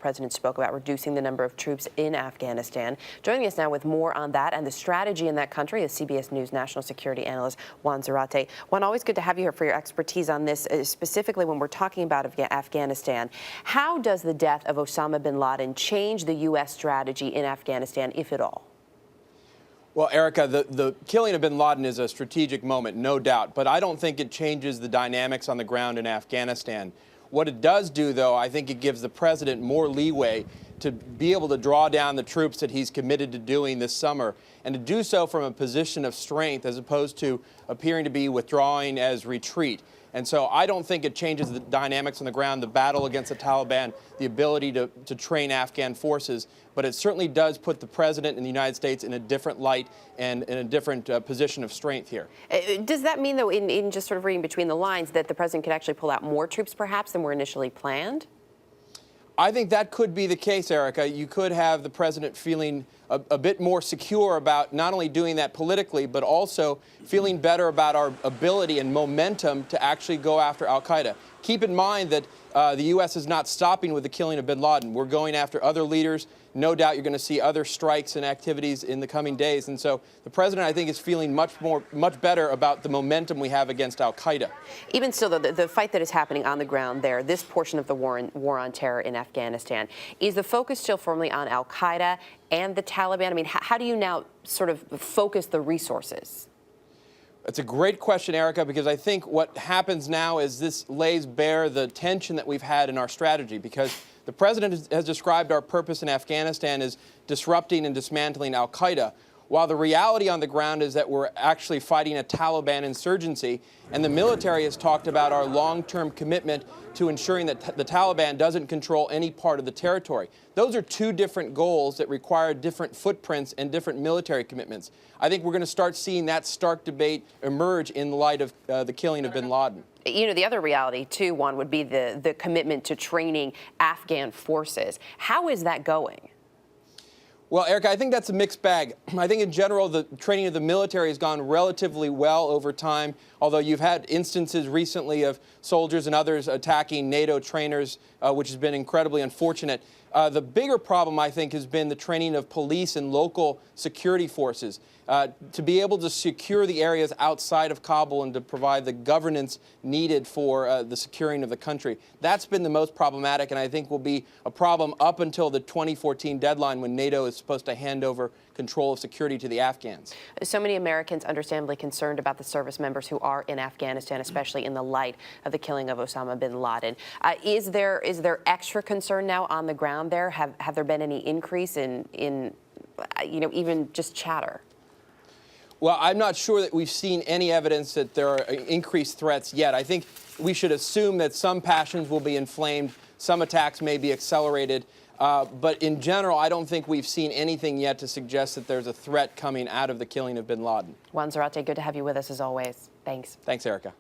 president spoke about reducing the number of troops in Afghanistan. Joining us now with more on that and the strategy in that country is CBS News national security analyst Juan Zarate. Juan, always good to have you here for your expertise on this, specifically when we're talking about Afghanistan. How does the death of Osama bin Laden change the U.S. strategy in Afghanistan, if at all? Well, Erica, the killing of bin Laden is a strategic moment, no doubt, but I don't think it changes the dynamics on the ground in Afghanistan. What it does do, though, I think it gives the president more leeway to be able to draw down the troops that he's committed to doing this summer, and to do so from a position of strength as opposed to appearing to be withdrawing as retreat. And so I don't think it changes the dynamics on the ground, the battle against the Taliban, the ability to train Afghan forces, but it certainly does put the president and the United States in a different light and in a different position of strength here. Does that mean, though, in just sort of reading between the lines, that the president could actually pull out more troops, perhaps, than were initially planned? I think that could be the case, Erica. You could have the president feeling a bit more secure about not only doing that politically, but also feeling better about our ability and momentum to actually go after al-Qaeda. Keep in mind that the U.S. is not stopping with the killing of bin Laden. We're going after other leaders. No doubt you're going to see other strikes and activities in the coming days. And so the president, I think, is feeling much better about the momentum we have against al-Qaeda. Even still, the fight that is happening on the ground there, this portion of the war on terror in Afghanistan, is the focus still firmly on al-Qaeda and the Taliban? I mean, how do you now sort of focus the resources? It's a great question, Erica, because I think what happens now is this lays bare the tension that we've had in our strategy, because the president has described our purpose in Afghanistan as disrupting and dismantling al-Qaeda, while the reality on the ground is that we're actually fighting a Taliban insurgency, and the military has talked about our long-term commitment to ensuring that the Taliban doesn't control any part of the territory. Those are two different goals that require different footprints and different military commitments. I think we're going to start seeing that stark debate emerge in the light of the killing of bin Laden. You know, the other reality, too, Juan, would be the commitment to training Afghan forces. How is that going? Well, Erica, I think that's a mixed bag. I think in general, the training of the military has gone relatively well over time, although you've had instances recently of soldiers and others attacking NATO trainers, which has been incredibly unfortunate. The bigger problem, I think, has been the training of police and local security forces to be able to secure the areas outside of Kabul and to provide the governance needed for the securing of the country. That's been the most problematic, and I think will be a problem up until the 2014 deadline when NATO is supposed to hand over control of security to the Afghans. So many Americans understandably concerned about the service members who are in Afghanistan, especially in the light of the killing of Osama bin Laden. Is there extra concern now on the ground there? Have there been any increase in you know, even just chatter? Well, I'm not sure that we've seen any evidence that there are increased threats yet. I think we should assume that some passions will be inflamed, some attacks may be accelerated. But in general, I don't think we've seen anything yet to suggest that there's a threat coming out of the killing of bin Laden. Juan Zarate, good to have you with us as always. Thanks. Thanks, Erica.